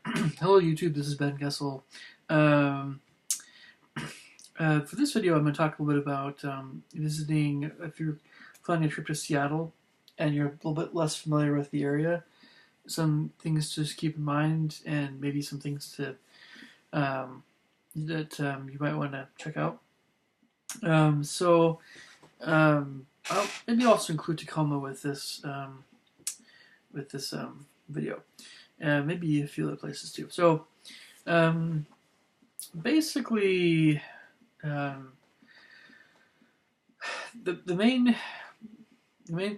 Hello YouTube, this is Ben Gessel. Um, for this video I'm going to talk a little bit about visiting, if you're planning a trip to Seattle and you're a little bit less familiar with the area, some things to just keep in mind and maybe some things to that you might want to check out. I'll maybe also include Tacoma with this video, and maybe a few other places too. So um, basically, um, the main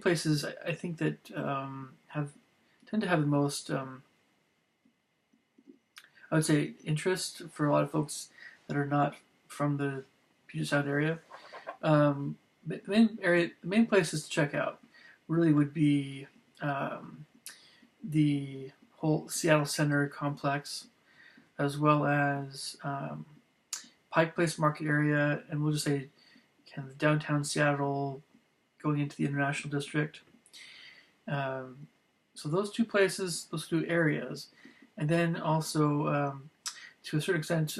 places I think that have tend to have the most I would say interest for a lot of folks that are not from the Puget Sound area. The main places to check out really would be the whole Seattle Center complex, as well as Pike Place Market area, and we'll just say kind of downtown Seattle going into the International District. So those two places, those two areas, and then also to a certain extent,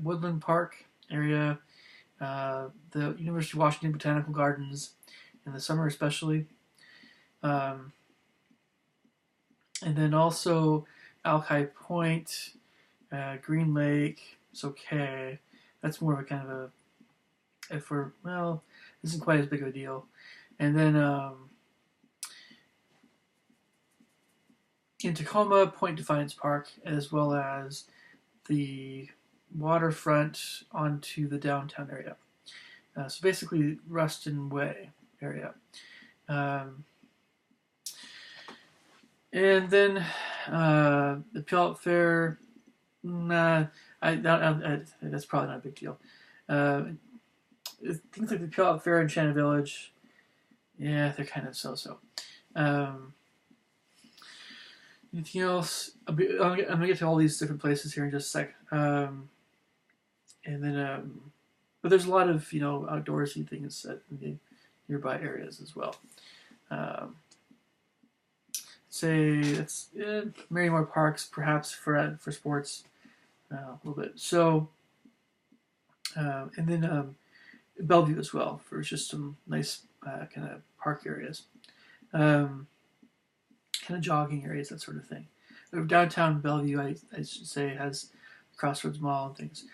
Woodland Park area, the University of Washington Botanical Gardens in the summer especially, um, and then also Alki Point, Green Lake. It's okay. That's more of a kind of a, if we're, well, this isn't quite as big of a deal. And then in Tacoma, Point Defiance Park, as well as the waterfront onto the downtown area. So basically, Ruston Way area. Um, and then the Puyallup Fair, nah, that's probably not a big deal. Uh, Things like the Puyallup Fair and Shannon Village, yeah, they're kind of so-so. Um, Anything else? I'm gonna get to all these different places here in just a sec. And then, but there's a lot of outdoorsy things in the nearby areas as well. Um, Say it's Marymore Parks, perhaps for sports, a little bit. So, and then Bellevue as well for just some nice kind of park areas. Um, Kind of jogging areas, that sort of thing. Downtown Bellevue, I should say, has Crossroads Mall and things.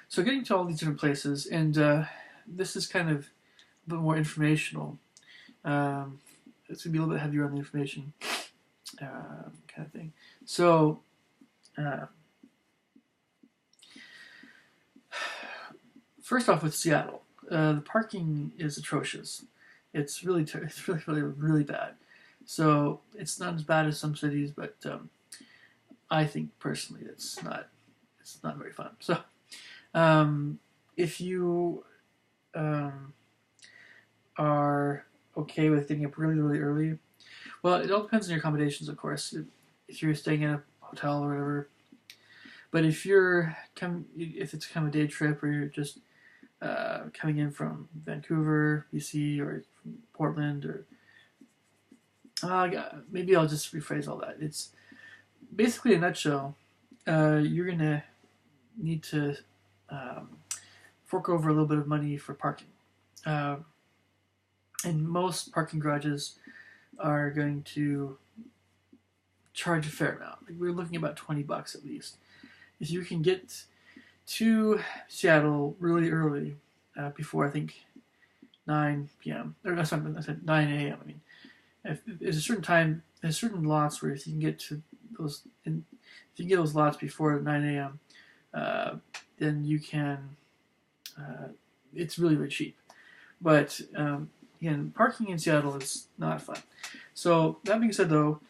So getting to all these different places, and this is kind of a bit more informational. It's going to be a little bit heavier on the information kind of thing. So, first off with Seattle, the parking is atrocious. It's really bad. So it's not as bad as some cities, but I think personally it's not very fun. So if you are okay with getting up really early, well, it all depends on your accommodations, of course. If you're staying in a hotel or whatever, but if it's kind of a day trip, or you're just coming in from Vancouver, BC, or from Portland, or maybe I'll just rephrase all that. It's basically, in a nutshell, you're gonna need to fork over a little bit of money for parking, and most parking garages are going to charge a fair amount. Like, we're looking at about $20 at least. If you can get to Seattle really early, before I think 9 p.m. or no, sorry, I said 9 a.m. I mean, if there's a certain time, there's certain lots where if you can get to those, if you can get those lots before 9 a.m., then you can. It's really cheap, but again, parking in Seattle is not fun. So that being said, though,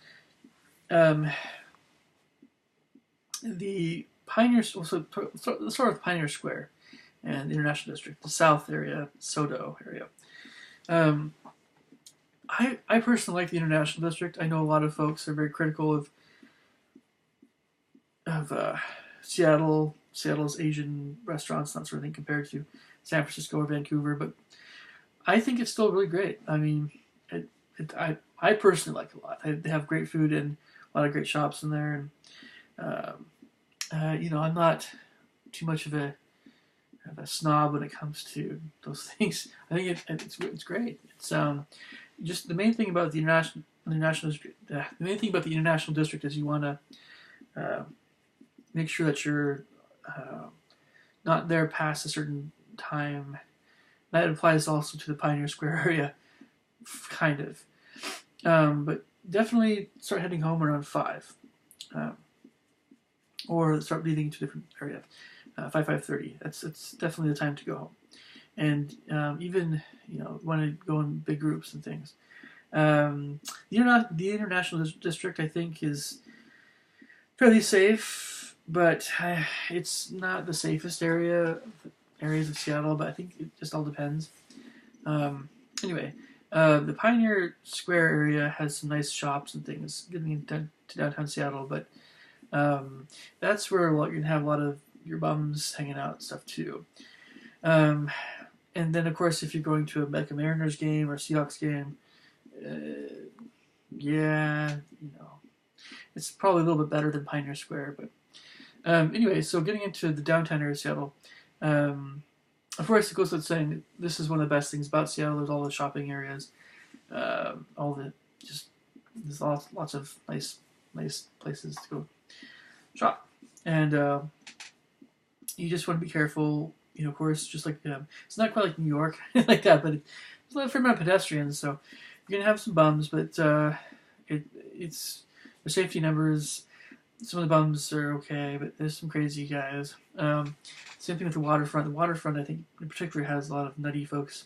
the Pioneer, also let's start with Pioneer Square and the International District, the South area, SoDo area. I personally like the International District. I know a lot of folks are very critical of Seattle's Asian restaurants, that sort of thing, compared to San Francisco or Vancouver. But I think it's still really great. I mean, I personally like it a lot. They have great food and a lot of great shops in there. And I'm not too much of a snob when it comes to those things. I think it's great. It's just the main thing about the main thing about the international district is you want to make sure that you're not there past a certain time. That applies also to the Pioneer Square area, kind of. But definitely start heading home around 5. Or start leaving to a different area. 5:30. That's definitely the time to go home. And even want to go in big groups and things. The international district, I think, is fairly safe, but it's not the safest areas of Seattle. But I think it just all depends. Anyway, the Pioneer Square area has some nice shops and things getting into downtown Seattle, but that's where you're gonna have a lot of your bums hanging out and stuff too. And then, of course, if you're going to a Mariners game or Seahawks game, yeah, it's probably a little bit better than Pioneer Square. But anyway, so getting into the downtown area of Seattle, of course, it goes without saying this is one of the best things about Seattle. There's all the shopping areas, there's lots of nice places to go shop, and you just want to be careful. Of course, just like it's not quite like New York like that, but there's a fair amount of pedestrians, so you're gonna have some bums, but it's the safety numbers. Some of the bums are okay, but there's some crazy guys. Same thing with the waterfront. The waterfront, I think, in particular, has a lot of nutty folks.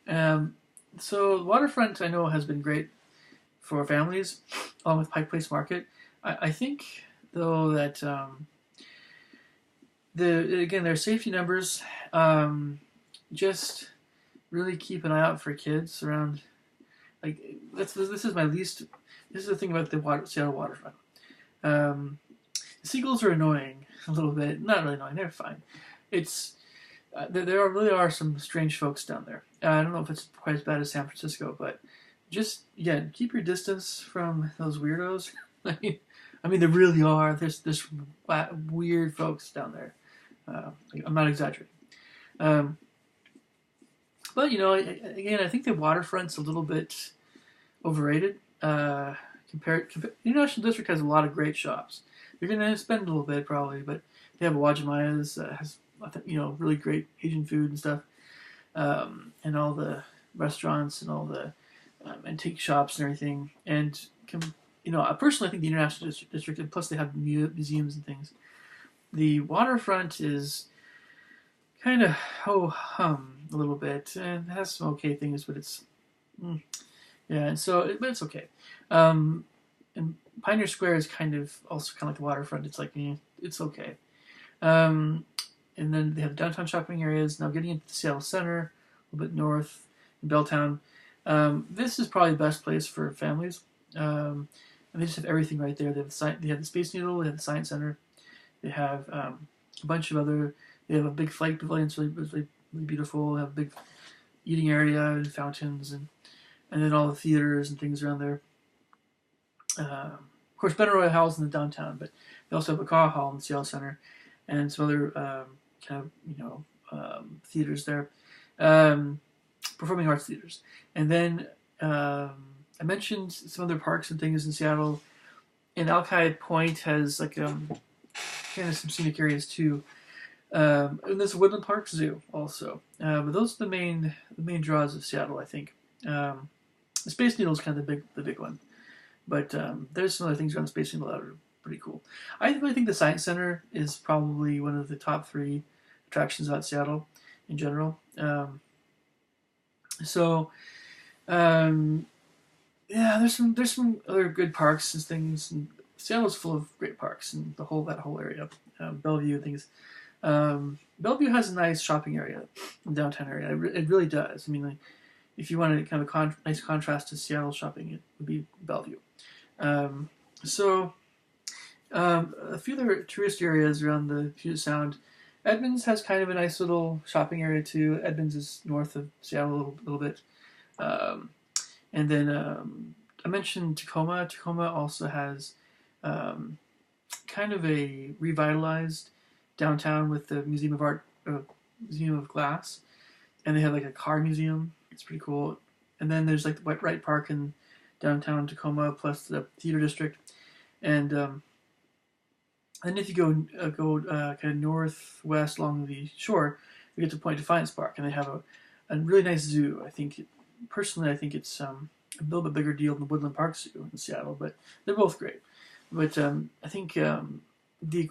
So the waterfront, I know, has been great for families, along with Pike Place Market. I think, though, that their safety numbers, just really keep an eye out for kids around. Like this is my least. This is the thing about the Seattle waterfront. The seagulls are annoying a little bit. Not really annoying. They're fine. It's there really are some strange folks down there. I don't know if it's quite as bad as San Francisco, but just keep your distance from those weirdos. I mean, there really are. There's weird folks down there. I'm not exaggerating. But again, I think the waterfront's a little bit overrated. The International District has a lot of great shops. You're gonna spend a little bit probably, but they have Wajamaya's has really great Asian food and stuff, and all the restaurants and all the antique shops and everything. And personally, I think the International District, and plus they have museums and things. The waterfront is kind of ho-hum a little bit, and it has some okay things, but it's but it's okay. And Pioneer Square is also kind of like the waterfront. It's like it's okay. And then they have downtown shopping areas. Now getting into the Seattle Center, a little bit north in Belltown. This is probably the best place for families. And they just have everything right there. They have the Space Needle. They have the Science Center. They have a bunch of other. They have a big flight pavilion. It's really beautiful. They have a big eating area and fountains and then all the theaters and things around there. Of course, Benaroya Hall's in the downtown, but they also have a Car Hall in the Seattle Center and some other theaters there, performing arts theaters. And then I mentioned some other parks and things in Seattle. And Alki Point has kind of some scenic areas too. And there's a Woodland Park Zoo also. But those are the main draws of Seattle, I think. The Space Needle is kind of the big one. But there's some other things around the Space Needle that are pretty cool. I really think the Science Center is probably one of the top 3 attractions about Seattle in general. There's some other good parks and things. And Seattle's full of great parks and that whole area, Bellevue and things. Bellevue has a nice shopping area, downtown area. It really does. I mean, if you wanted kind of a nice contrast to Seattle shopping, it would be Bellevue. A few other tourist areas around the Puget Sound. Edmonds has kind of a nice little shopping area too. Edmonds is north of Seattle a little bit. And then I mentioned Tacoma. Tacoma also has kind kind of a revitalized downtown with the Museum of Art, Museum of Glass, and they have like a car museum. It's pretty cool. And then there's like the Wright Park in downtown Tacoma, plus the theater district. And then if you go kind of northwest along the shore, you get to Point Defiance Park, and they have a really nice zoo. Personally, I think it's a little bit bigger deal than the Woodland Park Zoo in Seattle, but they're both great. But I think the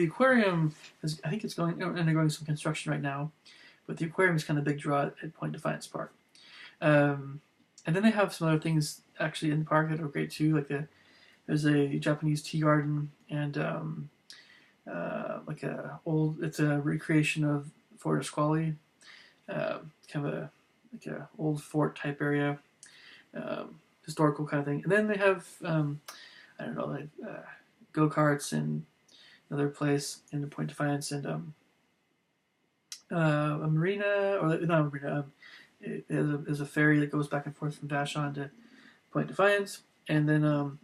aquarium is, I think it's undergoing some construction right now, but the aquarium is kind of a big draw at Point Defiance Park. And then they have some other things actually in the park that are great too, like there's a Japanese tea garden, and it's a recreation of Fort Nisqually, kind of a old fort type area, historical kind of thing. And then they have I don't know, like go-karts in another place in the Point Defiance, and a marina, or not a marina. There's a ferry that goes back and forth from Vashon to Point Defiance, and then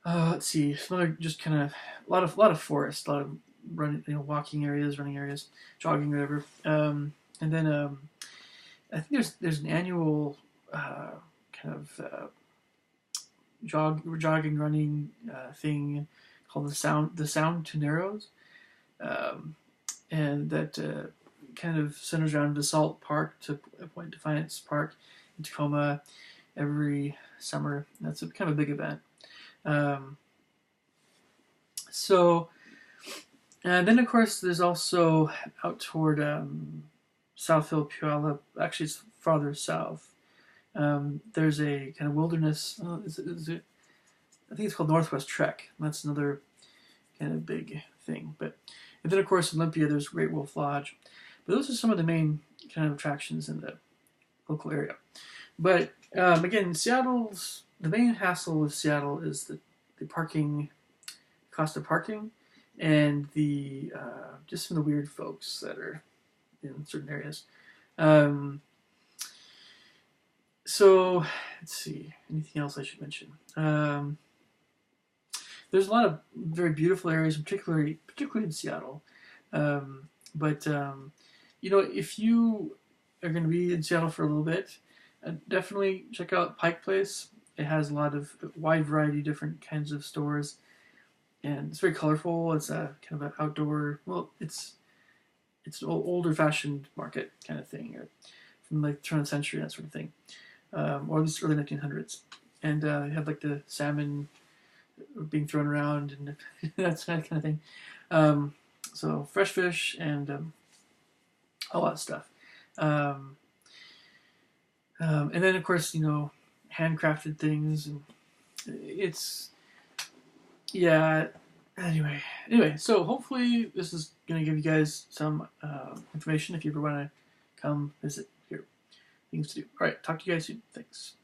let's see, some other just kind of a lot of forest, a lot of running, walking areas, running areas, jogging, whatever. And then I think there's an annual kind of jogging, running thing called the Sound to Narrows, and that kind of centers around Basalt Park to Point Defiance Park in Tacoma every summer. That's kind of a big event. And then of course there's also out toward Southville, Puyallup. Actually, it's farther south. There's a kind of wilderness. I think it's called Northwest Trek. That's another kind of big thing. And then of course in Olympia there's Great Wolf Lodge. But those are some of the main kind of attractions in the local area. But again, the main hassle with Seattle is the parking, cost of parking, and the just some of the weird folks that are in certain areas. So let's see, anything else I should mention? There's a lot of very beautiful areas, particularly in Seattle. But if you are going to be in Seattle for a little bit, definitely check out Pike Place. It has a wide variety of different kinds of stores, and it's very colorful. It's a kind of an outdoor. Well, it's an older fashioned market kind of thing, or from like the turn of the century, that sort of thing, or at least early 1900s. And you have like the salmon being thrown around and that kind of thing. So fresh fish and a lot of stuff. And then of course, handcrafted things, and anyway, so hopefully this is going to give you guys some information if you ever want to come visit here. Things to do. All right, talk to you guys soon. Thanks.